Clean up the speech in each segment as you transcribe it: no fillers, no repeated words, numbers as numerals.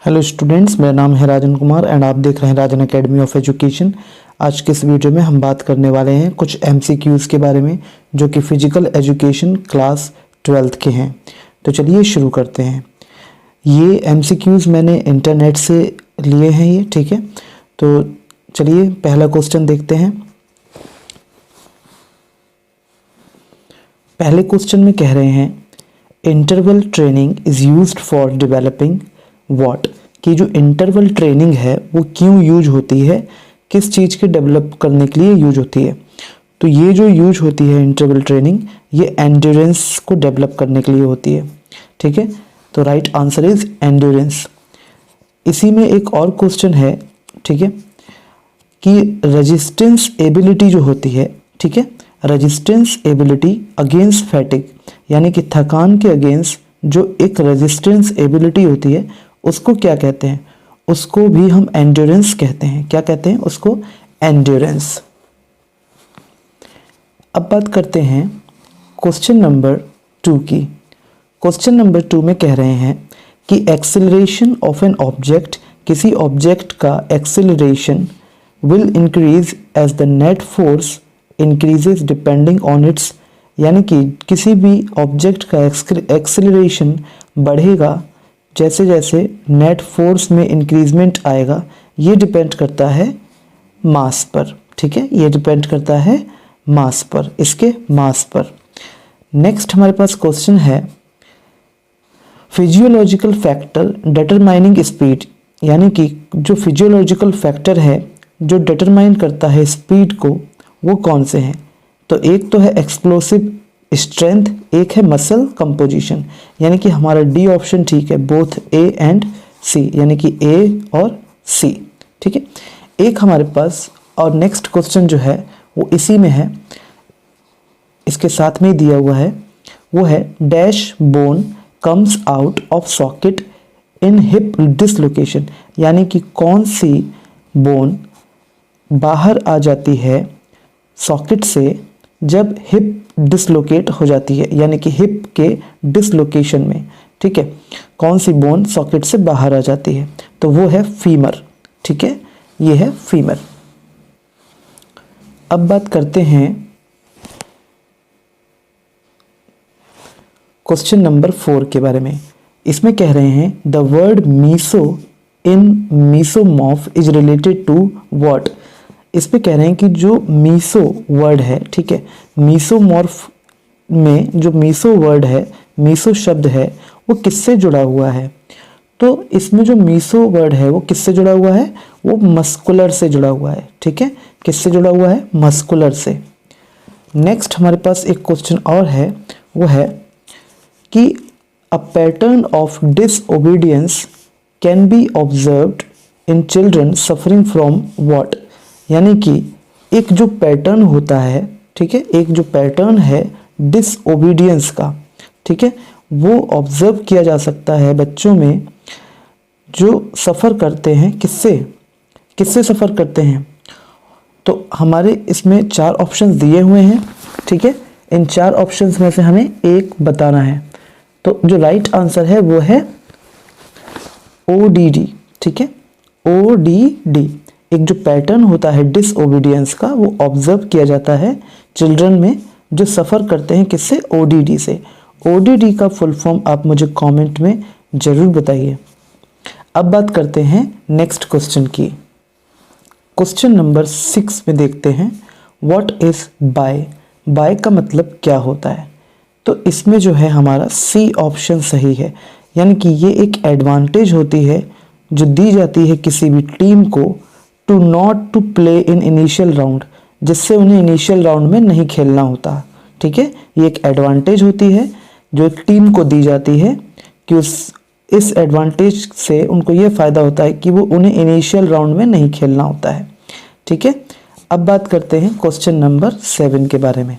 Hello students, मेरा नाम है राजन कुमार एंड आप देख रहे हैं राजन एकेडमी ऑफ एजुकेशन। आज के इस वीडियो में हम बात करने वाले हैं कुछ एमसीक्यूज़ के बारे में जो कि फिजिकल एजुकेशन क्लास 12th के हैं। तो चलिए शुरू करते हैं। ये एमसीक्यूज़ मैंने इंटरनेट से लिए हैं, ये ठीक है। तो चलिए पहला क्वेश्चन देखते हैं। पहले क्वेश्चन में कह रहे हैं interval training is used for developing what, कि जो इंटरवल ट्रेनिंग है वो क्यों यूज होती है, किस चीज़ के डेवलप करने के लिए यूज होती है। तो ये जो यूज होती है इंटरवल ट्रेनिंग, ये एंड्योरेंस को डेवलप करने के लिए होती है, ठीक है। तो राइट आंसर इज एंड्योरेंस। इसी में एक और क्वेश्चन है, ठीक है, कि रेजिस्टेंस एबिलिटी जो होती है, ठीक है, रेजिस्टेंस एबिलिटी अगेंस्ट फैटिग, यानी कि थकान के अगेंस्ट जो एक रेजिस्टेंस एबिलिटी होती है उसको क्या कहते हैं? उसको भी हम एंड्योरेंस कहते हैं। क्या कहते हैं उसको? एंड्योरेंस। अब बात करते हैं क्वेश्चन नंबर 2 की। क्वेश्चन नंबर 2 में कह रहे हैं कि एक्सेलरेशन ऑफ एन ऑब्जेक्ट, किसी ऑब्जेक्ट का acceleration will increase as the net force increases depending on its, यानी कि किसी भी ऑब्जेक्ट का एक्सेलरेशन बढ़ेगा जैसे जैसे नेट फोर्स में इंक्रीजमेंट आएगा। ये डिपेंड करता है मास पर, ठीक है, ये डिपेंड करता है मास पर, इसके मास पर। नेक्स्ट हमारे पास क्वेश्चन है फिजियोलॉजिकल फैक्टर डिटरमाइनिंग स्पीड, यानी कि जो फिजियोलॉजिकल फैक्टर है जो डिटरमाइन करता है स्पीड को, वो कौन से हैं? तो एक तो है एक्सप्लोसिव स्ट्रेंथ, एक है मसल कंपोजिशन, यानी कि हमारा डी ऑप्शन ठीक है, बोथ ए एंड सी, यानी कि ए और सी, ठीक है। एक हमारे पास और नेक्स्ट क्वेश्चन जो है वो इसी में है, इसके साथ में ही दिया हुआ है, वो है dash bone comes out of socket in hip dislocation, यानी कि कौन सी बोन बाहर आ जाती है सॉकेट से जब हिप डिसलोकेट हो जाती है, यानी कि हिप के डिसलोकेशन में, ठीक है, कौन सी बोन सॉकेट से बाहर आ जाती है? तो वो है फीमर, ठीक है, ये है फीमर। अब बात करते हैं क्वेश्चन नंबर 4 के बारे में। इसमें कह रहे हैं the word meso in mesomorph is related to what. इस पे कह रहे हैं कि जो मीसो वर्ड है, ठीक है, मीसोमॉर्फ में जो मीसो वर्ड है, मीसो शब्द है, वो किससे जुड़ा हुआ है? तो इसमें जो मीसो वर्ड है वो किससे जुड़ा हुआ है? वो मस्कुलर से जुड़ा हुआ है, ठीक है, किससे जुड़ा हुआ है? मस्कुलर से। नेक्स्ट हमारे पास एक क्वेश्चन और है, वो है कि a pattern of disobedience can be observed in children suffering from what, यानी कि एक जो पैटर्न होता है, ठीक है, एक जो पैटर्न है डिसओबीडियंस का, ठीक है, वो ऑब्जर्व किया जा सकता है बच्चों में जो सफ़र करते हैं, किससे सफ़र करते हैं? तो हमारे इसमें 4 ऑप्शंस दिए हुए हैं, ठीक है, इन 4 ऑप्शंस में से हमें एक बताना है। तो जो राइट आंसर है वो है ODD, ठीक है, ODD। एक जो पैटर्न होता है डिसओबीडियंस का, वो ऑब्जर्व किया जाता है चिल्ड्रन में जो सफ़र करते हैं किससे? ODD से। ODD का फुल फॉर्म आप मुझे कमेंट में ज़रूर बताइए। अब बात करते हैं नेक्स्ट क्वेश्चन की। क्वेश्चन नंबर 6 में देखते हैं व्हाट इज़ बाय। बाय का मतलब क्या होता है? तो इसमें जो है हमारा सी ऑप्शन सही है, यानी कि ये एक एडवांटेज होती है जो दी जाती है किसी भी टीम को to not to play in initial round, जिससे उन्हें इनिशियल राउंड में नहीं खेलना होता, ठीक है। ये एक एडवांटेज होती है जो एक टीम को दी जाती है कि इस एडवांटेज से उनको ये फ़ायदा होता है कि वो उन्हें इनिशियल राउंड में नहीं खेलना होता है, ठीक है। अब बात करते हैं क्वेश्चन नंबर 7 के बारे में।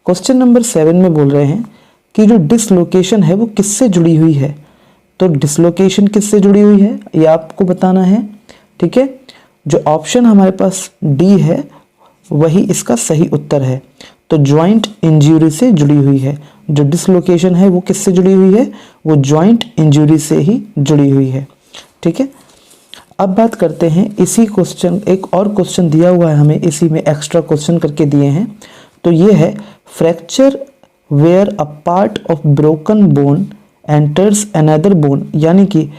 क्वेश्चन नंबर 7 में बोल रहे हैं कि जो डिसलोकेशन है वो किससे जुड़ी हुई है? तो डिसलोकेशन किससे जुड़ी हुई है ये आपको बताना है, ठीक है। जो ऑप्शन हमारे पास डी है वही इसका सही उत्तर है। तो जॉइंट इंजरी से जुड़ी हुई है, जो डिसलोकेशन है वो किससे जुड़ी हुई है? वो जॉइंट इंजरी से ही जुड़ी हुई है। ठीक है। अब बात करते हैं इसी क्वेश्चन, एक और क्वेश्चन दिया हुआ है हमें, इसी में एक्स्ट्रा क्वेश्चन करके दिए हैं। तो ये है fracture where a part of broken bone enters another bone, यानी कि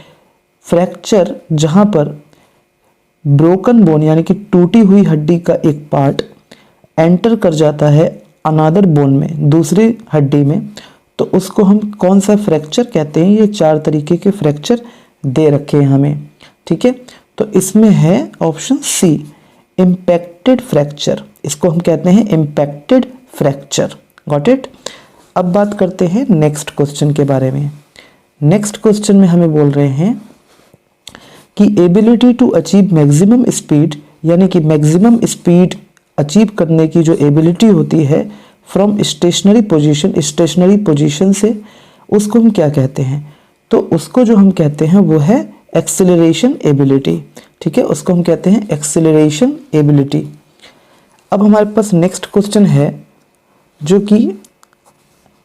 फ्रैक्चर जहाँ पर ब्रोकन बोन यानी कि टूटी हुई हड्डी का एक पार्ट एंटर कर जाता है अनदर बोन में, दूसरी हड्डी में, तो उसको हम कौन सा फ्रैक्चर कहते हैं। ये 4 तरीके के फ्रैक्चर दे रखे हैं हमें, ठीक है। तो इसमें है ऑप्शन सी, इम्पैक्टेड फ्रैक्चर, इसको हम कहते हैं इम्पैक्टेड फ्रैक्चर। Got it. अब बात करते हैं नेक्स्ट क्वेश्चन के बारे में। नेक्स्ट क्वेश्चन में हमें बोल रहे हैं कि ability to achieve maximum speed, यानी कि मैक्सिमम स्पीड अचीव करने की जो एबिलिटी होती है from stationary position, stationary position से, उसको हम क्या कहते हैं। तो उसको जो हम कहते हैं वो है एक्सेलरेशन एबिलिटी, ठीक है, उसको हम कहते हैं एक्सेलरेशन एबिलिटी। अब हमारे पास नेक्स्ट क्वेश्चन है जो कि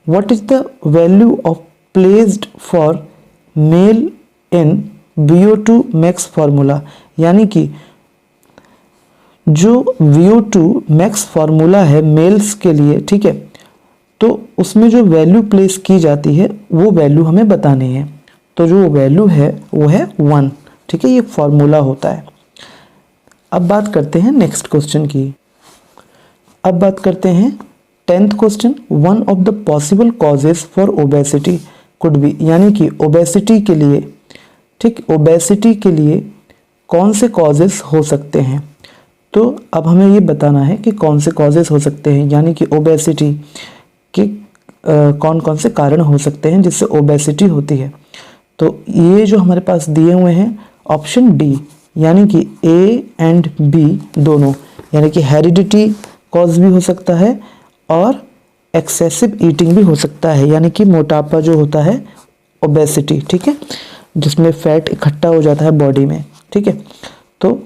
what is the value of placed for male in VO2 max formula, यानी कि जो VO2 मैक्स फार्मूला है मेल्स के लिए, ठीक है, तो उसमें जो वैल्यू प्लेस की जाती है वो वैल्यू हमें बतानी है। तो जो वैल्यू है वो है 1, ठीक है, ये फार्मूला होता है। अब बात करते हैं नेक्स्ट क्वेश्चन की। अब बात करते हैं 10th question, one of the possible causes for obesity could be, यानी कि ओबेसिटी के लिए, ठीक, ओबेसिटी के लिए कौन से कॉजेज हो सकते हैं। तो अब हमें ये बताना है कि कौन से कॉजेज हो सकते हैं, यानी कि ओबेसिटी के कौन कौन से कारण हो सकते हैं जिससे ओबेसिटी होती है। तो ये जो हमारे पास दिए हुए हैं ऑप्शन डी, यानी कि ए एंड बी दोनों, यानी कि हेरिडिटी कॉज भी हो सकता है और एक्सेसिव ईटिंग भी हो सकता है, यानी कि मोटापा जो होता है ओबेसिटी, ठीक है, जिसमें फैट इकट्ठा हो जाता है बॉडी में, ठीक है। तो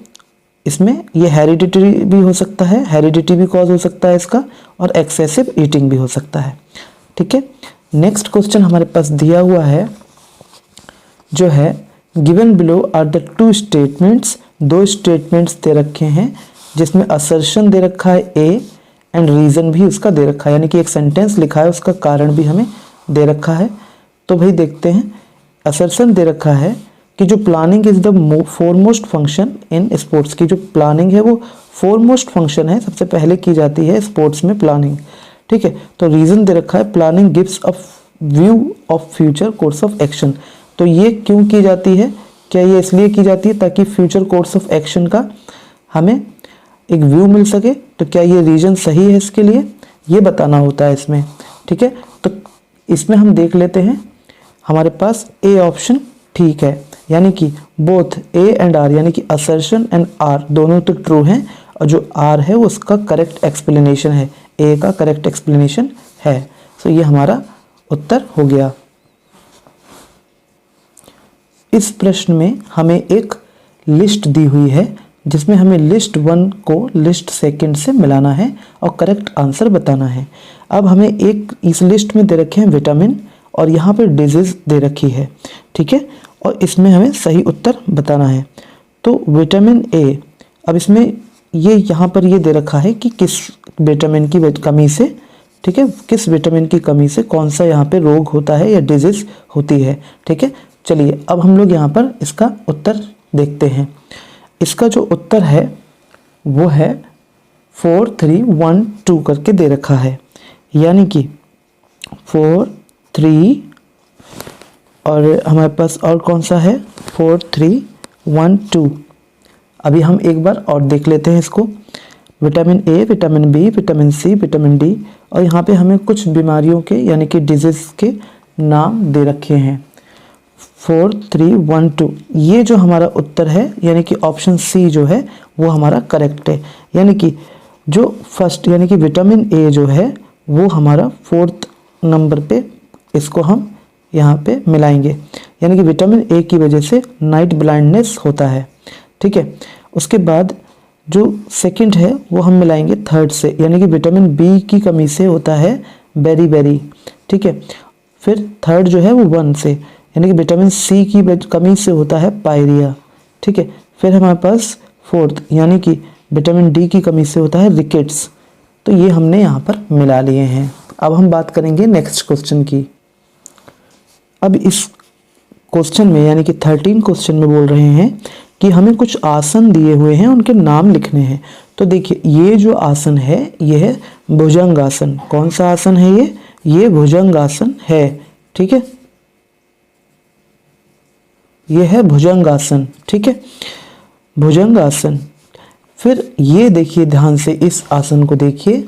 इसमें ये हेरिडिटरी भी हो सकता है, हेरिडिटी भी कॉज हो सकता है इसका, और एक्सेसिव ईटिंग भी हो सकता है, ठीक है। नेक्स्ट क्वेश्चन हमारे पास दिया हुआ है जो है given below are the 2 statements, 2 statements दे रखे हैं जिसमें असर्शन दे रखा है ए एंड रीज़न भी उसका दे रखा है, यानी कि एक सेंटेंस लिखा है उसका कारण भी हमें दे रखा है। तो भाई देखते हैं, असर्शन दे रखा है कि जो planning is the foremost function in sports, की जो प्लानिंग है वो फोरमोस्ट फंक्शन है, सबसे पहले की जाती है स्पोर्ट्स में प्लानिंग, ठीक है। तो रीज़न दे रखा है planning gives a view of future course of action. तो ये क्यों की जाती है, क्या ये इसलिए की जाती है ताकि फ्यूचर कोर्स ऑफ एक्शन का हमें एक व्यू मिल सके। तो क्या ये रीजन सही है इसके लिए, ये बताना होता है इसमें, ठीक है। तो इसमें हम देख लेते हैं, हमारे पास ए ऑप्शन ठीक है, यानी कि बोथ ए एंड आर, यानी कि असर्शन एंड आर दोनों तो ट्रू हैं, और जो आर है वो उसका करेक्ट एक्सप्लेनेशन है, ए का करेक्ट एक्सप्लेनेशन है। सो ये हमारा उत्तर हो गया। इस प्रश्न में हमें एक लिस्ट दी हुई है जिसमें हमें लिस्ट 1 को लिस्ट 2 से मिलाना है और करेक्ट आंसर बताना है। अब हमें एक इस लिस्ट में दे रखे हैं विटामिन और यहाँ पे डिजीज दे रखी है, ठीक है, और इसमें हमें सही उत्तर बताना है। तो विटामिन ए, अब इसमें ये यहाँ पर ये दे रखा है कि किस विटामिन की कमी से, ठीक है, किस विटामिन की कमी से कौन सा यहाँ पे रोग होता है या डिजीज होती है, ठीक है। चलिए अब हम लोग यहाँ पर इसका उत्तर देखते हैं। इसका जो उत्तर है वो है 4 3 1 2 करके दे रखा है, यानी कि 4 3 और हमारे पास और कौन सा है 4 3 1 2। अभी हम एक बार और देख लेते हैं इसको, vitamin A, vitamin B, vitamin C, vitamin D, और यहाँ पे हमें कुछ बीमारियों के यानी कि डिजीज़ के नाम दे रखे हैं। 4 3 1 2 ये जो हमारा उत्तर है यानी कि ऑप्शन सी जो है वो हमारा करेक्ट है, यानी कि जो फर्स्ट यानी कि विटामिन ए जो है वो हमारा 4th नंबर पे इसको हम यहाँ पे मिलाएंगे, यानी कि विटामिन ए की वजह से नाइट ब्लाइंडनेस होता है, ठीक है। उसके बाद जो सेकंड है वो हम मिलाएंगे 3rd से, यानी कि विटामिन बी की कमी से होता है बेरी बेरी, ठीक है। फिर 3rd जो है वो 1 से, यानी कि विटामिन सी की कमी से होता है पायरिया, ठीक है। फिर हमारे पास फोर्थ यानी कि विटामिन डी की कमी से होता है रिकेट्स। तो ये हमने यहाँ पर मिला लिए हैं। अब हम बात करेंगे नेक्स्ट क्वेश्चन की। अब इस क्वेश्चन में यानी कि 13 क्वेश्चन में बोल रहे हैं कि हमें कुछ आसन दिए हुए हैं, उनके नाम लिखने हैं। तो देखिए ये जो आसन है ये है भुजंगासन। कौन सा आसन है ये भुजंगासन है, ठीक है। ये है भुजंगासन, ठीक है, भुजंगासन। फिर ये देखिए ध्यान से इस आसन को देखिए,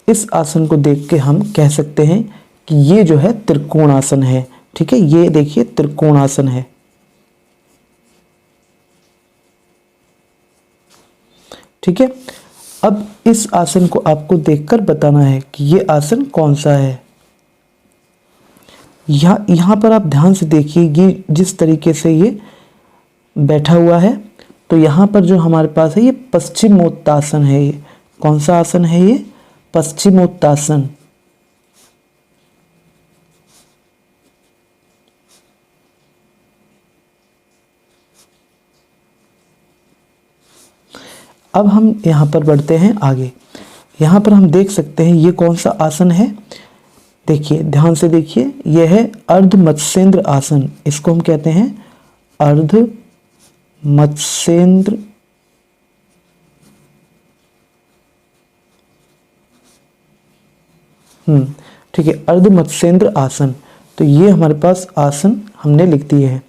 इस आसन को देख के हम कह सकते हैं कि ये जो है त्रिकोणासन है, ठीक है। ये देखिए त्रिकोणासन है, ठीक है। अब इस आसन को आपको देखकर बताना है कि ये आसन कौन सा है। यहाँ पर आप ध्यान से देखिए ये जिस तरीके से ये बैठा हुआ है, तो यहाँ पर जो हमारे पास है ये पश्चिमोत्तासन है। ये कौन सा आसन है ये पश्चिमोत्तासन। अब हम यहाँ पर बढ़ते हैं आगे। यहाँ पर हम देख सकते हैं ये कौन सा आसन है। देखिए ध्यान से देखिए, यह है अर्ध मत्स्येंद्र आसन। इसको हम कहते हैं अर्ध मत्स्येंद्र ठीक है, अर्ध मत्स्येंद्र आसन। तो ये हमारे पास आसन हमने लिख दिए हैं।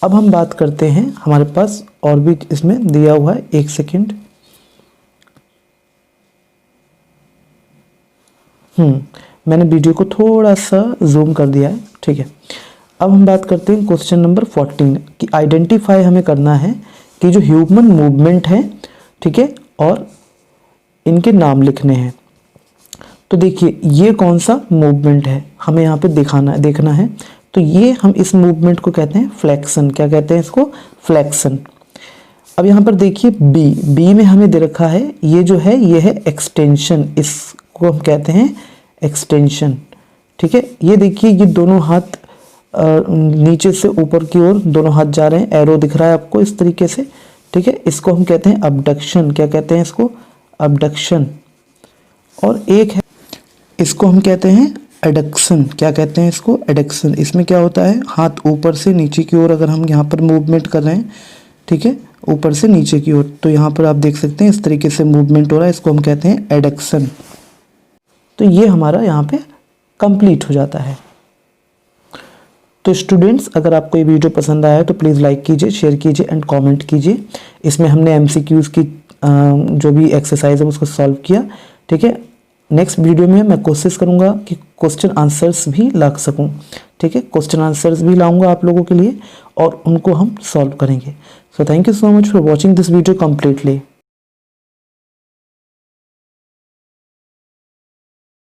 अब हम बात करते हैं, हमारे पास और भी इसमें दिया हुआ है, एक सेकेंड। मैंने वीडियो को थोड़ा सा जूम कर दिया है, ठीक है। अब हम बात करते हैं क्वेश्चन नंबर 14 कि आइडेंटिफाई हमें करना है कि जो ह्यूमन मूवमेंट है, ठीक है, और इनके नाम लिखने हैं। तो देखिए ये कौन सा मूवमेंट है हमें यहाँ पे देखना है। तो ये हम इस मूवमेंट को कहते हैं फ्लेक्शन। क्या कहते हैं इसको? फ्लेक्शन। अब यहाँ पर देखिए बी में हमें दे रखा है ये जो है ये है एक्सटेंशन। इसको हम कहते हैं एक्सटेंशन, ठीक है। ये देखिए ये दोनों हाथ नीचे से ऊपर की ओर दोनों हाथ जा रहे हैं, एरो दिख रहा है आपको इस तरीके से, ठीक है। इसको हम कहते हैं अबडक्शन। क्या कहते हैं इसको? अबडक्शन। और एक है इसको हम कहते हैं एडक्शन। क्या कहते हैं इसको? एडक्शन। इसमें क्या होता है, हाथ ऊपर से नीचे की ओर अगर हम यहाँ पर मूवमेंट कर रहे हैं, ठीक है, ऊपर से नीचे की ओर, तो यहाँ पर आप देख सकते हैं इस तरीके से मूवमेंट हो रहा है, इसको हम कहते हैं एडक्शन। तो ये हमारा यहाँ पे कंप्लीट हो जाता है। तो स्टूडेंट्स अगर आपको ये वीडियो पसंद आया तो प्लीज़ लाइक कीजिए, शेयर कीजिए एंड कमेंट कीजिए। इसमें हमने एमसीक्यूज़ की जो भी एक्सरसाइज है उसको सॉल्व किया, ठीक है। नेक्स्ट वीडियो में मैं कोशिश करूंगा कि क्वेश्चन आंसर्स भी ला सकूं, ठीक है। क्वेश्चन आंसर्स भी लाऊंगा आप लोगों के लिए और उनको हम सॉल्व करेंगे। So thank you so much for watching this video completely.